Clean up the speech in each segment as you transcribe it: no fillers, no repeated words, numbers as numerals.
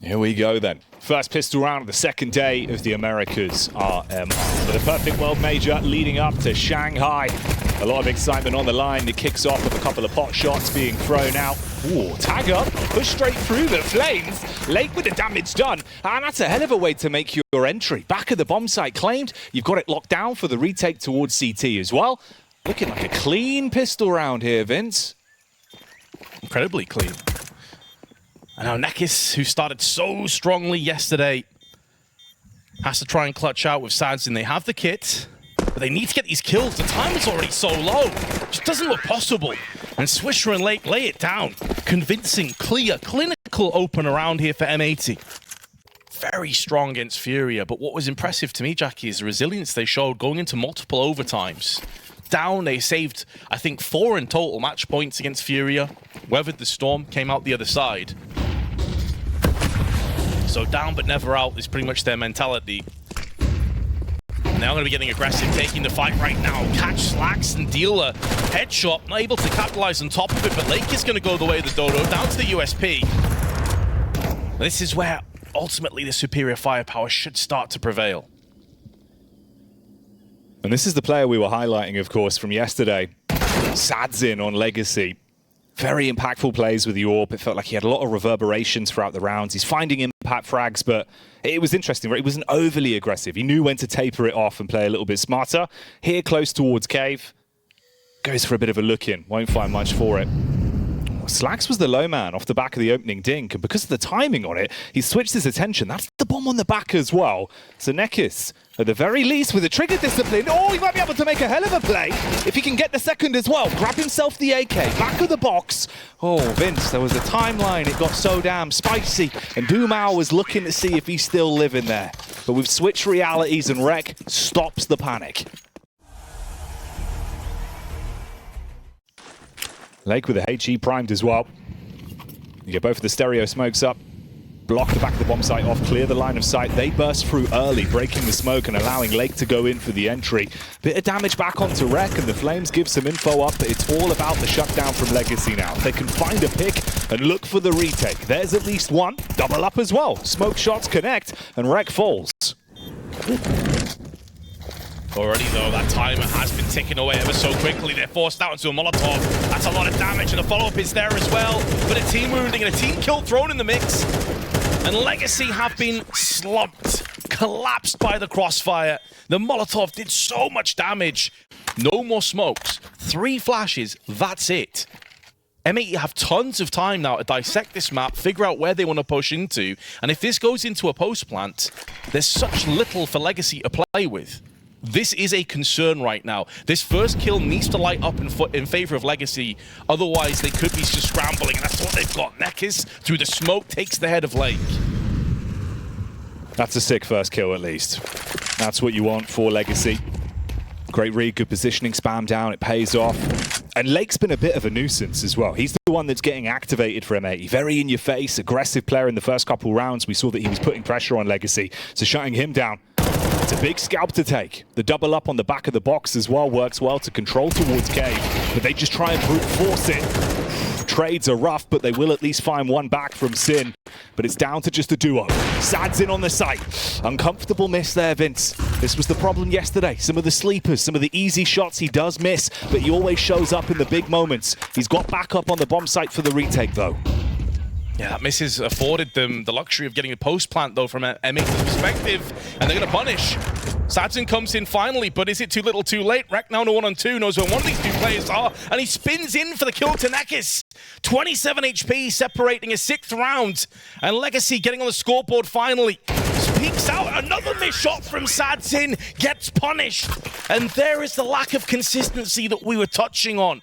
Here we go then. First pistol round of the second day of the Americas RMR. With a perfect world major leading up to Shanghai. A lot of excitement on the line. It kicks off with a couple of pot shots being thrown out. Ooh, tag up, push straight through the flames. Lake with the damage done. And that's a hell of a way to make your entry. Back of the bomb site claimed. You've got it locked down for the retake towards CT as well. Looking like a clean pistol round here, Vince. Incredibly clean. And now Nekis, who started so strongly yesterday, has to try and clutch out with Sadzin. They have the kit, but they need to get these kills. The time is already so low. It just doesn't look possible. And Swisher and Lake lay it down. Convincing, clear, clinical open around here for M80. Very strong against FURIA, but what was impressive to me, Jackie, is the resilience they showed going into multiple overtimes. Down, they saved, I think, 4 in total match points against FURIA. Weathered the storm, came out the other side. So down but never out is pretty much their mentality. Now going to be getting aggressive, taking the fight right now. Catch Slacks and deal a headshot. Not able to capitalize on top of it, but Lake is going to go the way of the Dodo. Down to the USP. This is where ultimately the superior firepower should start to prevail. And this is the player we were highlighting, of course, from yesterday. Sadzin on Legacy. Very impactful plays with the AWP. It felt like he had a lot of reverberations throughout the rounds. He's finding impact frags, but it was interesting, right? He wasn't overly aggressive. He knew when to taper it off and play a little bit smarter. Here, close towards Cave. Goes for a bit of a look-in. Won't find much for it. Slacks was the low man off the back of the opening dink, and because of the timing on it, he switched his attention. That's the bomb on the back as well. So Nekis, at the very least, with a trigger discipline, oh, he might be able to make a hell of a play if he can get the second as well. Grab himself the AK, back of the box. Oh, Vince, there was a timeline. It got so damn spicy, and Dumao was looking to see if he's still living there. But we've switched realities, and Rek stops the panic. Lake with the HE primed as well. You get both of the stereo smokes up, block the back of the bomb site off, clear the line of sight. They burst through early, breaking the smoke and allowing Lake to go in for the entry. Bit of damage back onto Rek, and the Flames give some info up, but it's all about the shutdown from Legacy now. They can find a pick and look for the retake. There's at least one. Double up as well. Smoke shots connect, and Rek falls. Already, though, that timer has been ticking away ever so quickly. They're forced out into a Molotov. That's a lot of damage, and the follow-up is there as well. But a team wounding and a team kill thrown in the mix. And Legacy have been slumped, collapsed by the crossfire. The Molotov did so much damage. No more smokes. 3 flashes, that's it. M80 have tons of time now to dissect this map, figure out where they want to push into. And if this goes into a post plant, there's such little for Legacy to play with. This is a concern right now. This first kill needs to light up in favor of Legacy. Otherwise, they could be just scrambling, and that's what they've got. Nekis, through the smoke, takes the head of Lake. That's a sick first kill, at least. That's what you want for Legacy. Great read, good positioning, spam down, it pays off. And Lake's been a bit of a nuisance as well. He's the one that's getting activated for M80. Very in your face, aggressive player in the first couple rounds. We saw that he was putting pressure on Legacy. So shutting him down, it's a big scalp to take. The double up on the back of the box as well works well to control towards Cave, but they just try and brute force it. Trades are rough, but they will at least find one back from Sin. But it's down to just a duo. Sadzin on the site. Uncomfortable miss there, Vince. This was the problem yesterday. Some of the sleepers, some of the easy shots he does miss, but he always shows up in the big moments. He's got back up on the bomb site for the retake, though. Yeah, that miss has afforded them the luxury of getting a post plant, though, from M80's perspective, and they're going to punish. Sadzin comes in finally, but is it too little too late? Rek now on a 1-on-2, knows where one of these 2 players are, and he spins in for the kill to Nekis. 27 HP, separating a 6th round, and Legacy getting on the scoreboard finally. Peeks out, another miss shot from Sadzin, gets punished, and there is the lack of consistency that we were touching on.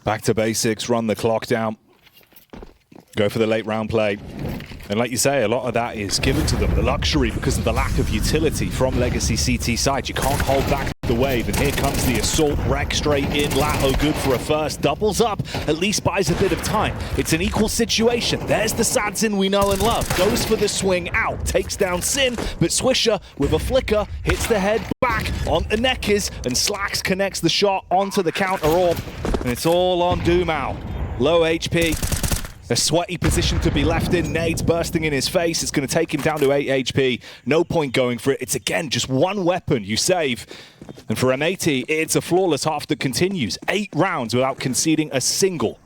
Back to basics, run the clock down. Go for the late round play. And like you say, a lot of that is given to them, the luxury, because of the lack of utility from Legacy CT side. You can't hold back the wave, and here comes the assault. Rek straight in, Lato good for a first. Doubles up, at least buys a bit of time. It's an equal situation. There's the Sadzin we know and love. Goes for the swing out, takes down Sin, but Swisher with a flicker hits the head back on the Nekis, and Slacks connects the shot onto the counter orb. And it's all on Dumao. Low HP. A sweaty position to be left in. Nades bursting in his face. It's going to take him down to 8 HP. No point going for it. It's again just one weapon you save. And for M80, it's a flawless half that continues. 8 rounds without conceding a single.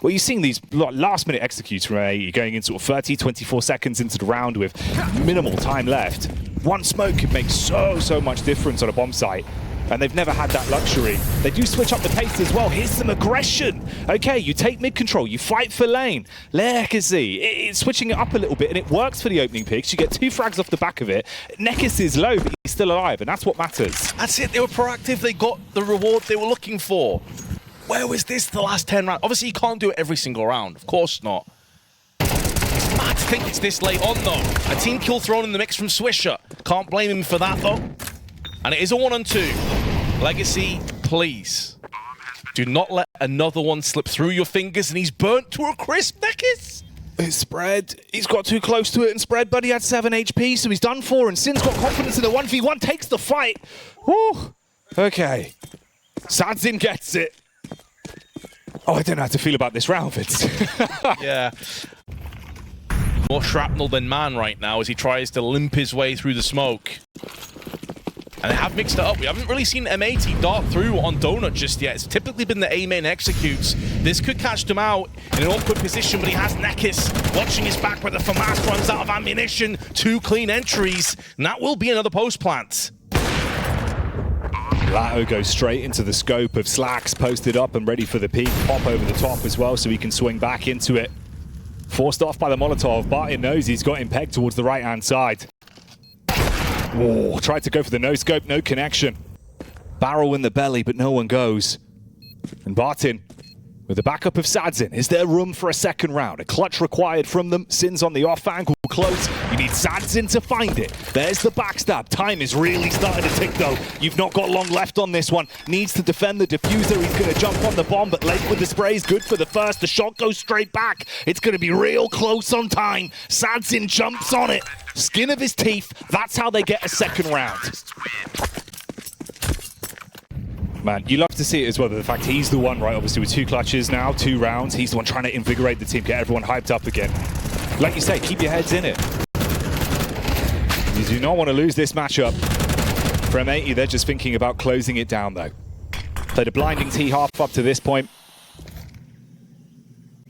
Well, you're seeing these last-minute executes from M80 going in sort of 30, 24 seconds into the round with minimal time left. One smoke could make so much difference on a bomb site. And they've never had that luxury. They do switch up the pace as well. Here's some aggression. Okay, you take mid-control, you fight for lane. Legacy, it's switching it up a little bit, and it works for the opening picks. You get 2 frags off the back of it. Nekis is low, but he's still alive, and that's what matters. That's it, they were proactive. They got the reward they were looking for. Where was this the last 10 rounds? Obviously, you can't do it every single round. Of course not. It's mad to think it's this late on, though. A team kill thrown in the mix from Swisher. Can't blame him for that, though. And it is a 1-on-2. Legacy, please. Do not let another one slip through your fingers, and he's burnt to a crisp, Nekis. It's Spread. He's got too close to it, and Spread, but he had 7 HP, so he's done for, and Sin's got confidence in the 1v1, takes the fight. Woo. Okay. Sadzin gets it. Oh, I don't know how to feel about this round, Vince. Yeah. More shrapnel than man right now as he tries to limp his way through the smoke. And they have mixed it up. We haven't really seen M80 dart through on Donut just yet. It's typically been the A main executes. This could catch them out in an awkward position, but he has Nekis watching his back where the FAMAS runs out of ammunition. 2 clean entries, and that will be another post plant. Lato goes straight into the scope of Slacks, posted up and ready for the peak. Pop over the top as well so he can swing back into it. Forced off by the Molotov. Barton knows he's got him pegged towards the right-hand side. Oh, tried to go for the no-scope, no connection. Barrel in the belly, but no one goes. And Barton, with the backup of Sadzin, is there room for a second round? A clutch required from them. Sin's on the off angle, close. You need Sadzin to find it. There's the backstab. Time is really starting to tick, though. You've not got long left on this one. Needs to defend the diffuser. He's going to jump on the bomb, but late with the spray is good for the first. The shot goes straight back. It's going to be real close on time. Sadzin jumps on it. Skin of his teeth. That's how they get a second round. Man, you love to see it as well, the fact he's the one, right, obviously with 2 clutches now, 2 rounds, he's the one trying to invigorate the team, get everyone hyped up again. Like you say, keep your heads in it. You do not want to lose this matchup. For M80, they're just thinking about closing it down, though. Played a blinding T-half up to this point.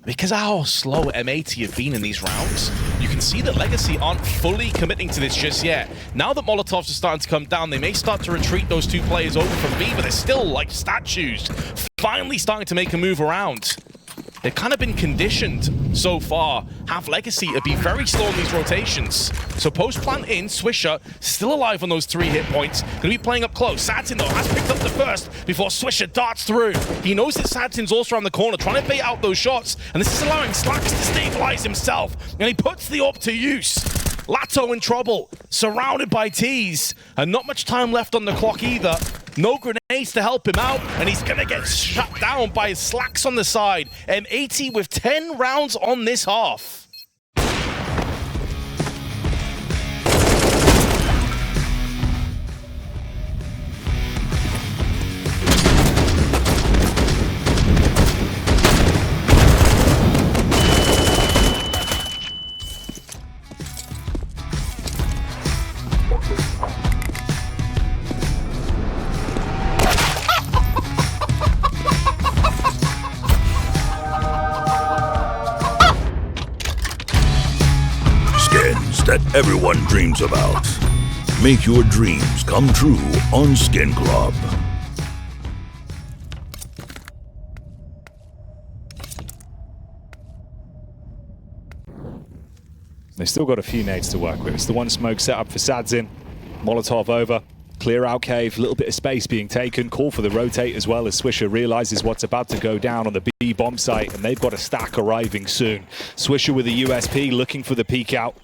Because of how slow M80 have been in these rounds, you can see that Legacy aren't fully committing to this just yet. Now that Molotovs are starting to come down, they may start to retreat those 2 players over from B, but they're still like statues, finally starting to make a move around. They've kind of been conditioned so far, have Legacy to be very slow in these rotations. So post-plant in, Swisher still alive on those 3 hit points. Going to be playing up close. Sadzin, though, has picked up the first before Swisher darts through. He knows that Sadzin's also around the corner, trying to bait out those shots. And this is allowing Slacks to stabilize himself. And he puts the AWP to use. Lato in trouble, surrounded by T's. And not much time left on the clock either. No grenades to help him out, and he's gonna get shut down by Slacks on the side. M80 with 10 rounds on this half. That everyone dreams about. Make your dreams come true on Skin Club. They've still got a few nades to work with. It's the one smoke set up for Sadzin. Molotov over. Clear out cave, a little bit of space being taken. Call for the rotate as well as Swisher realizes what's about to go down on the B bomb site, and they've got a stack arriving soon. Swisher with a USP looking for the peek out.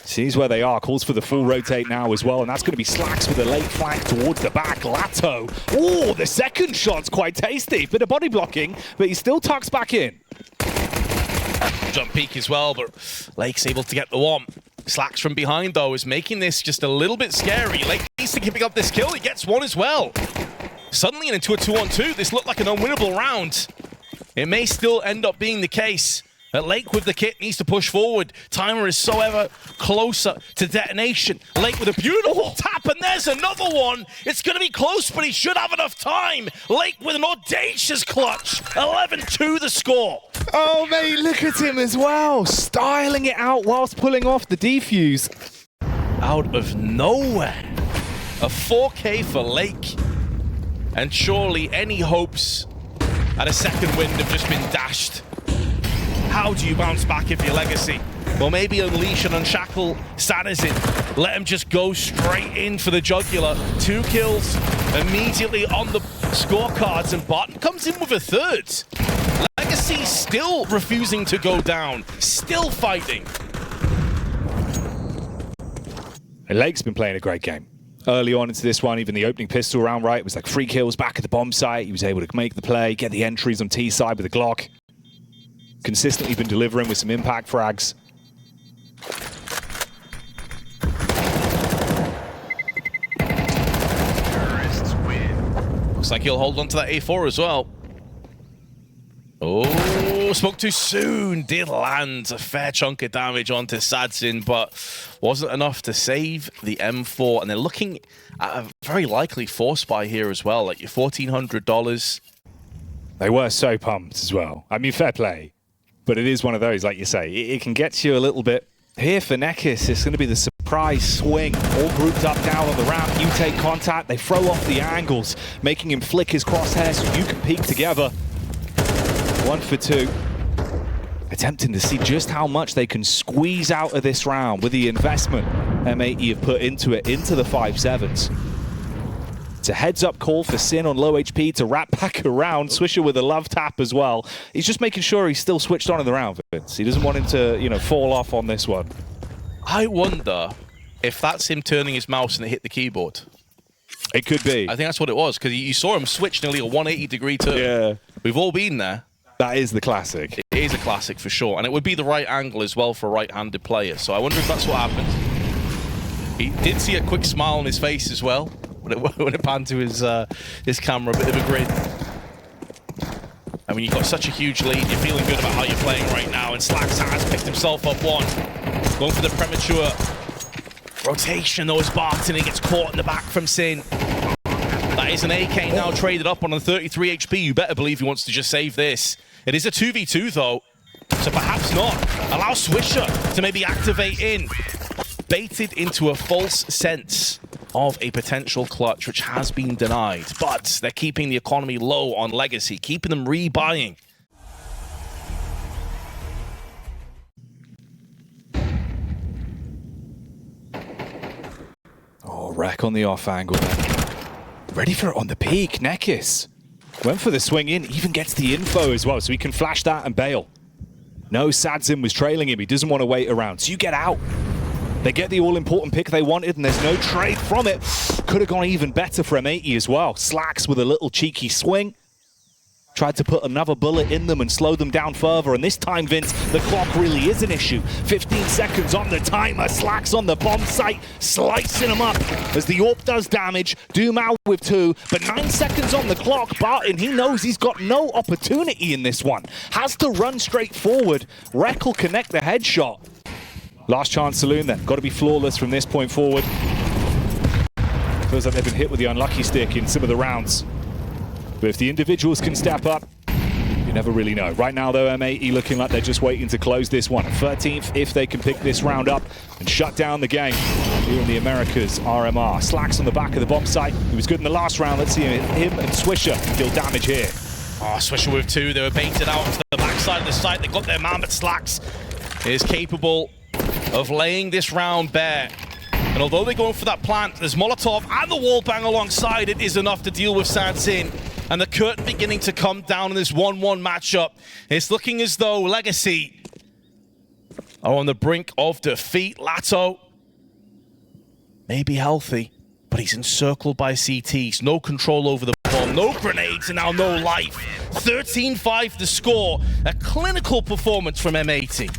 Sees where they are, calls for the full rotate now as well, and that's going to be Slacks with a late flank towards the back. Lato. Oh, the second shot's quite tasty. Bit of body blocking, but he still tucks back in. Jump peek as well, but Lake's able to get the one. Slacks from behind, though, is making this just a little bit scary. Lake needs to keep up this kill. He gets one as well. Suddenly into a 2-on-2, this looked like an unwinnable round. It may still end up being the case. At Lake with the kit needs to push forward. Timer is so ever closer to detonation. Lake with a beautiful tap, and there's another one. It's going to be close, but he should have enough time. Lake with an audacious clutch. 11-2 the score. Oh, mate, look at him as well. Styling it out whilst pulling off the defuse. Out of nowhere. A 4K for Lake. And surely any hopes at a second wind have just been dashed. How do you bounce back if you're Legacy? Well, maybe unleash and unshackle Canids. Let him just go straight in for the jugular. 2 kills immediately on the scorecards, and Barton comes in with a 3rd. Legacy still refusing to go down, still fighting. And Lake's been playing a great game. Early on into this one, even the opening pistol round, right? It was like 3 kills back at the bomb site. He was able to make the play, get the entries on T side with the Glock. Consistently been delivering with some impact frags. Looks like he'll hold on to that A4 as well. Oh, spoke too soon. Did land a fair chunk of damage onto Sadzin, but wasn't enough to save the M4. And they're looking at a very likely force buy here as well, like your $1,400. They were so pumped as well. I mean, fair play. But it is one of those, like you say, it can get you a little bit. Here for Nekis, it's going to be the surprise swing. All grouped up down on the ramp. You take contact. They throw off the angles, making him flick his crosshair so you can peek together. 1 for 2. Attempting to see just how much they can squeeze out of this round with the investment M80 have put into it, into the 5-7s. It's a heads-up call for Sin on low HP to wrap back around. Swisher with a love tap as well. He's just making sure he's still switched on in the round, Vince. He doesn't want him to, you know, fall off on this one. I wonder if that's him turning his mouse and it hit the keyboard. It could be. I think that's what it was, because you saw him switch nearly a 180-degree turn. Yeah. We've all been there. That is the classic. It is a classic for sure, and it would be the right angle as well for a right-handed player. So I wonder if that's what happened. He did see a quick smile on his face as well. When it panned to his camera, a bit of a grin. I mean, you've got such a huge lead. You're feeling good about how you're playing right now. And Slacks has picked himself up 1. Going for the premature rotation, though, is Barton. He gets caught in the back from Sin. That is an AK now traded up on 33 HP. You better believe he wants to just save this. It is a 2v2, though. So perhaps not. Allow Swisher to maybe activate in. Baited into a false sense of a potential clutch, which has been denied. But they're keeping the economy low on Legacy, keeping them rebuying. Oh, Wreck on the off angle. Ready for it on the peak. Nekis went for the swing in, even gets the info as well, so he can flash that and bail. No, Sadzin was trailing him. He doesn't want to wait around, so you get out. They get the all-important pick they wanted, and there's no trade from it. Could have gone even better for M80 as well. Slacks with a little cheeky swing. Tried to put another bullet in them and slow them down further, and this time, Vince, the clock really is an issue. 15 seconds on the timer. Slacks on the bomb site, slicing them up as the AWP does damage. Doom out with 2, but 9 seconds on the clock. Barton, he knows he's got no opportunity in this one. Has to run straight forward. Wreck will connect the headshot. Last chance saloon then. Got to be flawless from this point forward. Feels like they've been hit with the unlucky stick in some of the rounds. But if the individuals can step up, you never really know. Right now, though, M80 looking like they're just waiting to close this one. 13th, if they can pick this round up and shut down the game here in the Americas. RMR. Slacks on the back of the bomb site. He was good in the last round. Let's see him and Swisher deal damage here. Oh, Swisher with 2. They were baited out to the backside of the site. They got their man, but Slacks is capable of laying this round bare. And although they're going for that plant, there's Molotov and the wall bang alongside it is enough to deal with Sadzin. And the curtain beginning to come down in this 1-1 matchup. It's looking as though Legacy are on the brink of defeat. Lato may be healthy, but he's encircled by CTs. No control over the bomb, no grenades, and now no life. 13-5 the score. A clinical performance from M80.